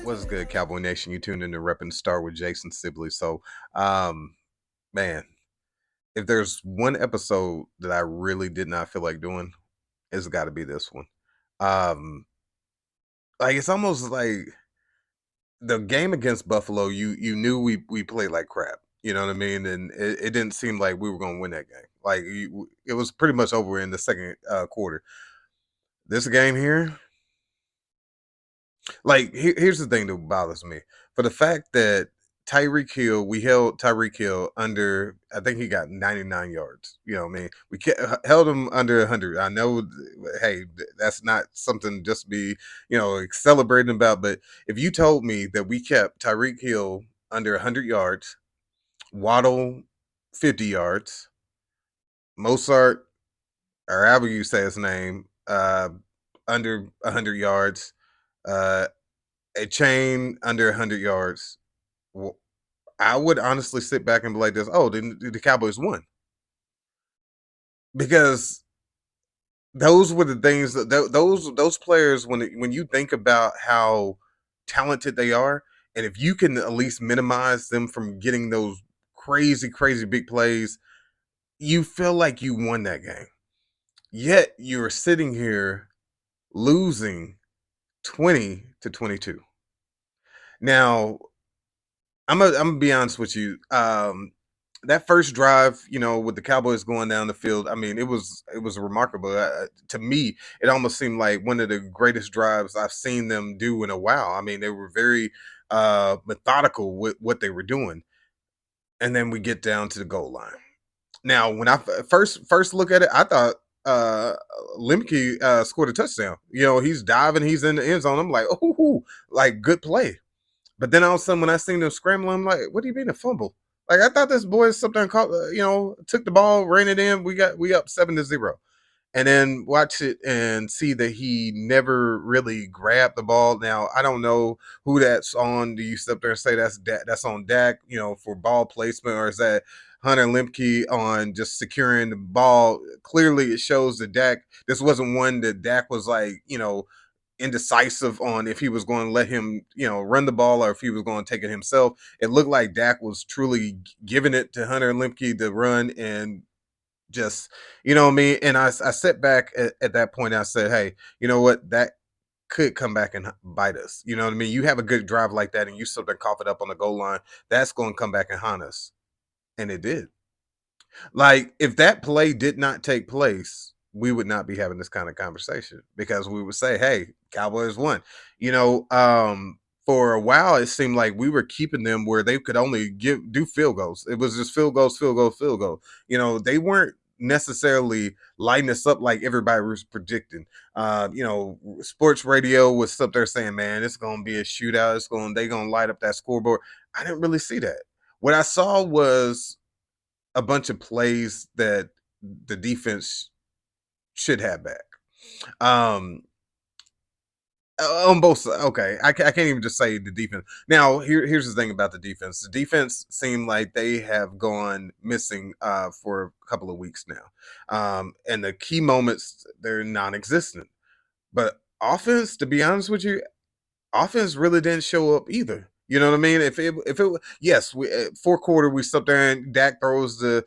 What's good, Cowboy Nation? You tuned in to Rep and Star with Jason Sibley. So, um, man, if there's one episode that I really did not feel like doing, it's got to be this one. Um, like it's almost like the game against Buffalo. You knew we played like crap. You know what I mean? And it didn't seem like we were going to win that game. Like it was pretty much over in the second quarter. This game here, like here's the thing that bothers me for the fact that Tyreek Hill, we held Tyreek Hill under. I think he got 99 yards. You know what I mean? We held him under 100. I know, hey, that's not something just to be celebrating about. But if you told me that we kept Tyreek Hill under 100 yards, Waddle 50 yards, Mozart or however you say his name, under 100 yards. A chain under 100 yards, well, I would honestly sit back and be like this, oh, then the Cowboys won. Because those were the things that those players, when you think about how talented they are, and if you can at least minimize them from getting those crazy big plays, you feel like you won that game. Yet you're sitting here losing 20-22. Now, I'm gonna be honest with you. That first drive, with the Cowboys going down the field, I mean, it was remarkable. To me, it almost seemed like one of the greatest drives I've seen them do in a while. I mean, they were very methodical with what they were doing, and then we get down to the goal line. Now, when I first look at it, I thought uh Limke scored a touchdown. He's diving, he's in the end zone. I'm like, oh, like good play. But then all of a sudden, when I seen them scrambling, I'm like, "What do you mean a fumble?" Like I thought this boy something and caught, took the ball, ran it in. We up 7-0, and then watch it and see that he never really grabbed the ball. Now I don't know who that's on. Do you sit there and say that's on Dak, for ball placement, or is that Hunter Limke on just securing the ball? Clearly, it shows that Dak. This wasn't one that Dak was like, indecisive on if he was going to let him, run the ball or if he was going to take it himself. It looked like Dak was truly giving it to Hunter Limke to run and just, you know what I mean? And I sat back at that point. I said, hey, you know what? That could come back and bite us. You know what I mean? You have a good drive like that and you something cough it up on the goal line. That's going to come back and haunt us. And it did. Like, if that play did not take place, we would not be having this kind of conversation because we would say, "Hey, Cowboys won." For a while, it seemed like we were keeping them where they could only do field goals. It was just field goals, field goals, field goal. They weren't necessarily lighting us up like everybody was predicting. Sports radio was up there saying, "Man, it's going to be a shootout. They're going to light up that scoreboard." I didn't really see that. What I saw was a bunch of plays that the defense should have back. Um, on both sides. Okay, I can't even just say the defense. Now, here's the thing about the defense. The defense seemed like they have gone missing for a couple of weeks now, and the key moments they're non-existent. But offense, to be honest with you, offense really didn't show up either. You know what I mean? If it yes, we fourth quarter we sit there and Dak throws the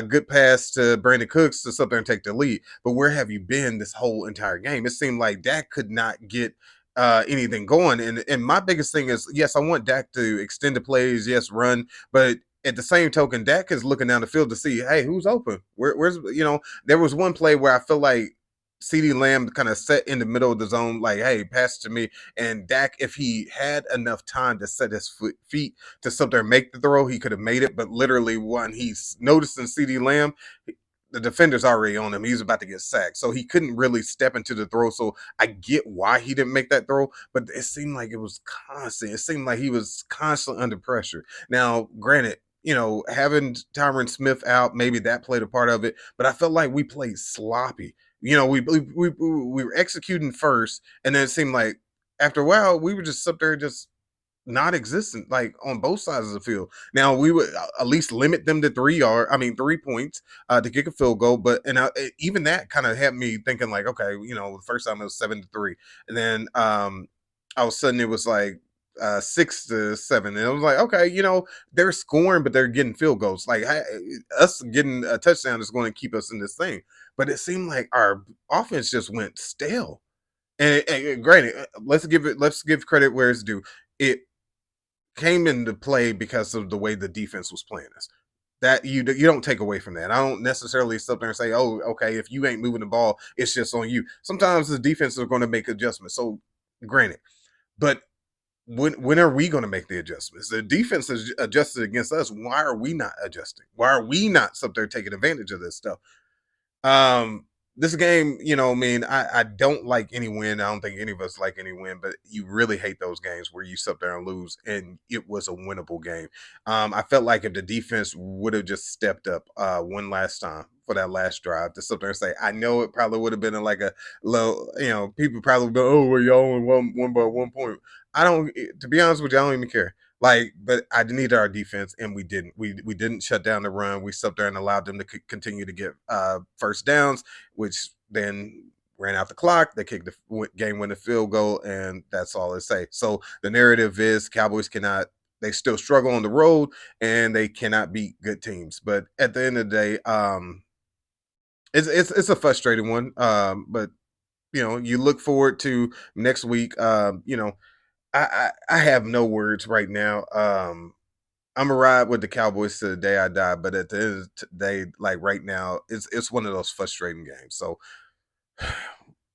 good pass to Brandon Cooks to sit there and take the lead. But where have you been this whole entire game? It seemed like Dak could not get anything going. And my biggest thing is yes, I want Dak to extend the plays, yes, run, but at the same token, Dak is looking down the field to see, hey, who's open? Where's there was one play where I feel like CeeDee Lamb kind of set in the middle of the zone, like, hey, pass to me. And Dak, if he had enough time to set his feet to something and make the throw, he could have made it. But literally, when he's noticing CeeDee Lamb, the defender's already on him. He's about to get sacked. So he couldn't really step into the throw. So I get why he didn't make that throw, but it seemed like it was constant. It seemed like he was constantly under pressure. Now, granted, having Tyron Smith out, maybe that played a part of it, but I felt like we played sloppy. We were executing first, and then it seemed like after a while we were just up there just non-existent, like on both sides of the field. Now we would at least limit them to 3 yard, I mean 3 points to kick a field goal. But even that kind of had me thinking like, okay, the first time it was 7-3, and then all of a sudden it was like 6-7, and it was like, okay, they're scoring, but they're getting field goals. Like us getting a touchdown is going to keep us in this thing. But it seemed like our offense just went stale. And granted, let's give credit where it's due. It came into play because of the way the defense was playing us. That you don't take away from that. I don't necessarily sit there and say, "Oh, okay, if you ain't moving the ball, it's just on you." Sometimes the defense are going to make adjustments. So, granted, but when are we going to make the adjustments? The defense is adjusted against us. Why are we not adjusting? Why are we not up there taking advantage of this stuff? Um, this game, I mean, I don't like any win. I don't think any of us like any win, but you really hate those games where you sit there and lose, and it was a winnable game. I felt like if the defense would have just stepped up one last time for that last drive to sit there and say, I know it probably would have been like a low, people probably go, oh, well, y'all only one by 1 point. I don't, to be honest with you, I don't even care. Like, but I needed our defense, and we didn't. We didn't shut down the run. We stood there and allowed them to continue to get first downs, which then ran out the clock. They kicked the game-winning field goal, and that's all they say. So the narrative is Cowboys cannot. They still struggle on the road, and they cannot beat good teams. But at the end of the day, it's a frustrating one. But you look forward to next week. I have no words right now. I'm a ride with the Cowboys to the day I die, but at the end of the day, like right now, it's one of those frustrating games. So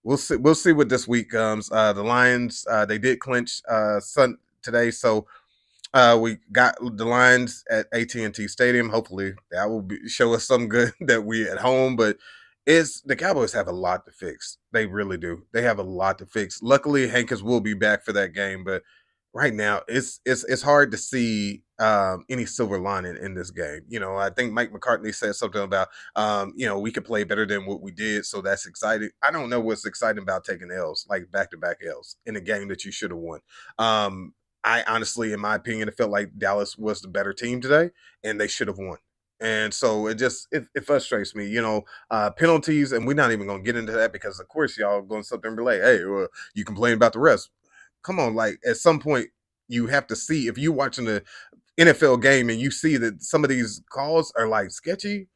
we'll see what this week comes. The Lions, they did clinch Sun today, so we got the Lions at AT&T Stadium. Hopefully, that will show us some good that we at home. But it's the Cowboys have a lot to fix. They really do. They have a lot to fix. Luckily, Hankins will be back for that game. But right now, it's hard to see any silver lining in this game. I think Mike McCartney said something about we could play better than what we did, so that's exciting. I don't know what's exciting about taking L's, like back to back L's in a game that you should have won. I honestly, in my opinion, it felt like Dallas was the better team today, and they should have won. And so it frustrates me, penalties, and we're not even gonna get into that because of course y'all gonna sit there and be like, hey, well, you complain about the refs. Come on, like at some point you have to see if you watching the NFL game and you see that some of these calls are like sketchy,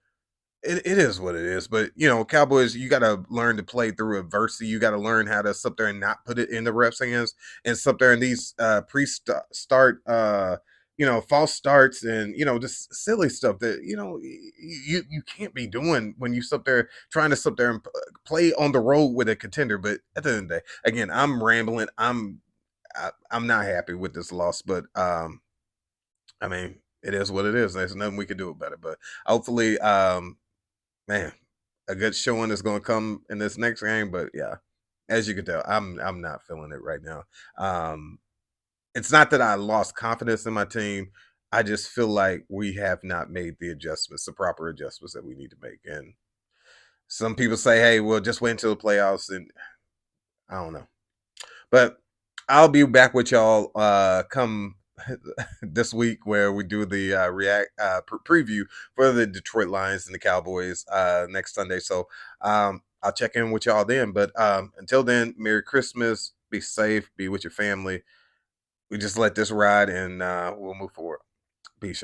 it is what it is. But Cowboys, you got to learn to play through adversity. You got to learn how to sit there and not put it in the refs' hands and sit there in these pre-start false starts and just silly stuff that you can't be doing when you sit there trying to sit there and play on the road with a contender. But at the end of the day, again, I'm rambling. I'm not happy with this loss, but I mean, it is what it is. There's nothing we can do about it. But hopefully, man, a good showing is going to come in this next game. But yeah, as you can tell, I'm not feeling it right now. It's not that I lost confidence in my team. I just feel like we have not made the adjustments, the proper adjustments that we need to make. And some people say, "Hey, well, just wait until the playoffs." And I don't know, but I'll be back with y'all come this week where we do the react preview for the Detroit Lions and the Cowboys next Sunday. So I'll check in with y'all then. But until then, Merry Christmas. Be safe. Be with your family. We just let this ride and we'll move forward. Peace.